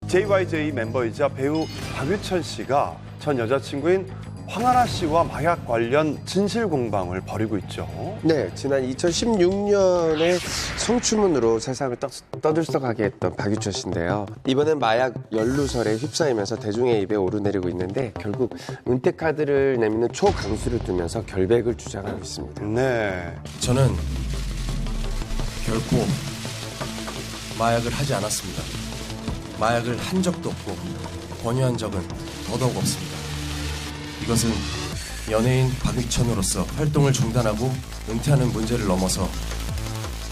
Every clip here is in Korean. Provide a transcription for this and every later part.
JYJ 멤버이자 배우 박유천 씨가 전 여자친구인 황하나 씨와 마약 관련 진실 공방을 벌이고 있죠. 네, 지난 2016년에 성추문으로 세상을 떠들썩하게 했던 박유천 씨인데요. 이번엔 마약 연루설에 휩싸이면서 대중의 입에 오르내리고 있는데 결국 은퇴카드를 내미는 초강수를 두면서 결백을 주장하고 있습니다. 네. 저는 결코 마약을 하지 않았습니다. 마약을 한 적도 없고 권유한 적은 더더욱 없습니다. 이것은 연예인 박유천으로서 활동을 중단하고 은퇴하는 문제를 넘어서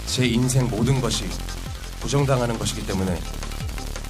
제 인생 모든 것이 부정당하는 것이기 때문에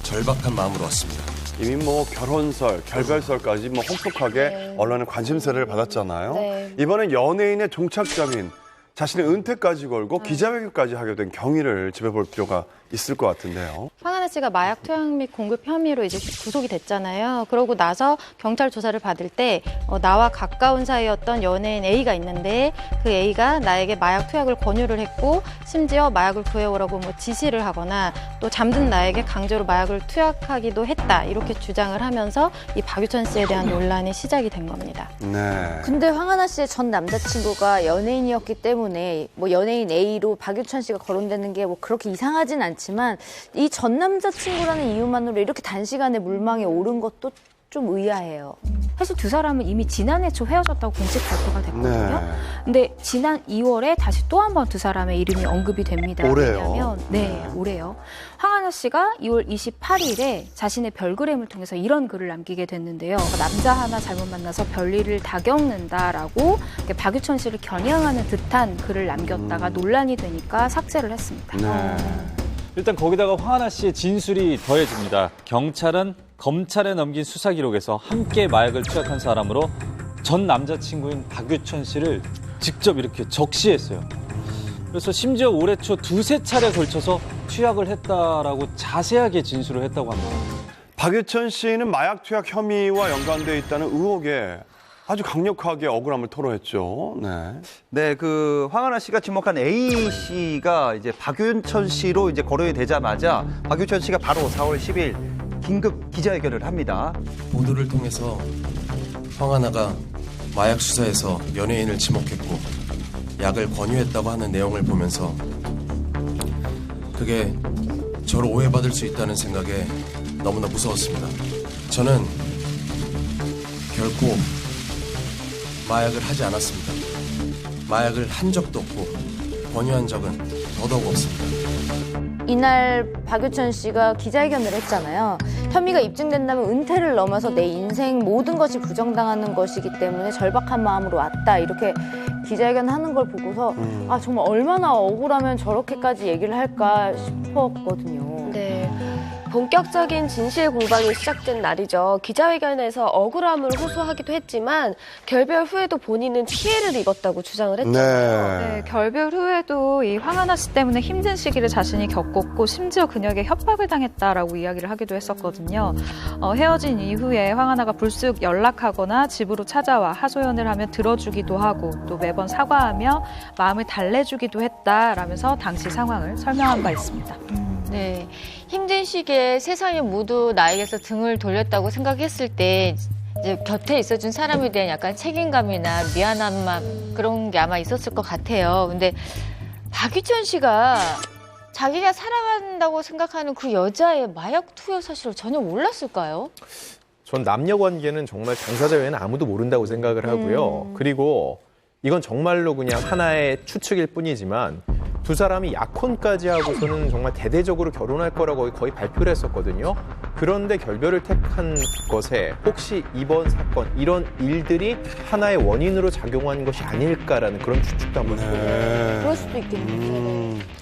절박한 마음으로 왔습니다. 이미 결혼설, 결별설까지 혹독하게 언론의 관심세를 받았잖아요. 네. 이번엔 연예인의 종착점인 자신의 은퇴까지 걸고 기자회견까지 하게 된 경위를 짚어볼 필요가 있을 것 같은데요. 황하나 씨가 마약 투약 및 공급 혐의로 이제 구속이 됐잖아요. 그러고 나서 경찰 조사를 받을 때 나와 가까운 사이였던 연예인 A가 있는데 그 A가 나에게 마약 투약을 권유를 했고 심지어 마약을 구해오라고 지시를 하거나 또 잠든 나에게 강제로 마약을 투약하기도 했다. 이렇게 주장을 하면서 이 박유천 씨에 대한 논란이 시작이 된 겁니다. 네. 근데 황하나 씨의 전 남자친구가 연예인이었기 때문에 연예인 A로 박유천 씨가 거론되는 게 그렇게 이상하진 않지만 이 전 남자친구라는 이유만으로 이렇게 단시간에 물망에 오른 것도 좀 의아해요. 사실 두 사람은 이미 지난해 초 헤어졌다고 공식 발표가 됐거든요. 네. 근데 지난 2월에 다시 또 한 번 두 사람의 이름이 언급이 됩니다. 올해요? 왜냐하면 올해요. 황하나 씨가 2월 28일에 자신의 별그램을 통해서 이런 글을 남기게 됐는데요. 남자 하나 잘못 만나서 별일을 다 겪는다라고 박유천 씨를 겨냥하는 듯한 글을 남겼다가 논란이 되니까 삭제를 했습니다. 네. 일단 거기다가 황하나 씨의 진술이 더해집니다. 경찰은 검찰에 넘긴 수사 기록에서 함께 마약을 투약한 사람으로 전 남자친구인 박유천 씨를 직접 이렇게 적시했어요. 그래서 심지어 올해 초 두세 차례 걸쳐서 투약을 했다라고 자세하게 진술을 했다고 합니다. 박유천 씨는 마약 투약 혐의와 연관되어 있다는 의혹에 아주 강력하게 억울함을 토로했죠. 네. 네, 황하나 씨가 지목한 A 씨가 이제 박유천 씨로 이제 거론이 되자마자 박유천 씨가 바로 4월 10일 긴급 기자회견을 합니다. 보도를 통해서 황하나가 마약 수사에서 연예인을 지목했고 약을 권유했다고 하는 내용을 보면서 그게 저를 오해받을 수 있다는 생각에 너무나 무서웠습니다. 저는 결코 마약을 하지 않았습니다. 마약을 한 적도 없고 권유한 적은 더더욱 없습니다. 이날 박유천 씨가 기자회견을 했잖아요. 혐의가 입증된다면 은퇴를 넘어서 내 인생 모든 것이 부정당하는 것이기 때문에 절박한 마음으로 왔다. 이렇게 기자회견하는 걸 보고서 정말 얼마나 억울하면 저렇게까지 얘기를 할까 싶었거든요. 네. 본격적인 진실 공방이 시작된 날이죠. 기자회견에서 억울함을 호소하기도 했지만 결별 후에도 본인은 피해를 입었다고 주장을 했잖아요. 네. 네, 결별 후에도 이 황하나 씨 때문에 힘든 시기를 자신이 겪었고 심지어 그녀에게 협박을 당했다라고 이야기를 하기도 했었거든요. 헤어진 이후에 황하나가 불쑥 연락하거나 집으로 찾아와 하소연을 하며 들어주기도 하고 또 매번 사과하며 마음을 달래주기도 했다라면서 당시 상황을 설명한 바 있습니다. 네, 힘든 시기에 세상이 모두 나에게서 등을 돌렸다고 생각했을 때 이제 곁에 있어준 사람에 대한 약간 책임감이나 미안한 마음 그런 게 아마 있었을 것 같아요. 근데 박유천 씨가 자기가 사랑한다고 생각하는 그 여자의 마약 투여 사실을 전혀 몰랐을까요? 전 남녀 관계는 정말 당사자 외에는 아무도 모른다고 생각을 하고요. 그리고 이건 정말로 그냥 하나의 추측일 뿐이지만 두 사람이 약혼까지 하고서는 정말 대대적으로 결혼할 거라고 거의 발표를 했었거든요. 그런데 결별을 택한 것에 혹시 이번 사건, 이런 일들이 하나의 원인으로 작용한 것이 아닐까라는 그런 추측도 한번 해보고요. 네. 그럴 수도 있겠네요.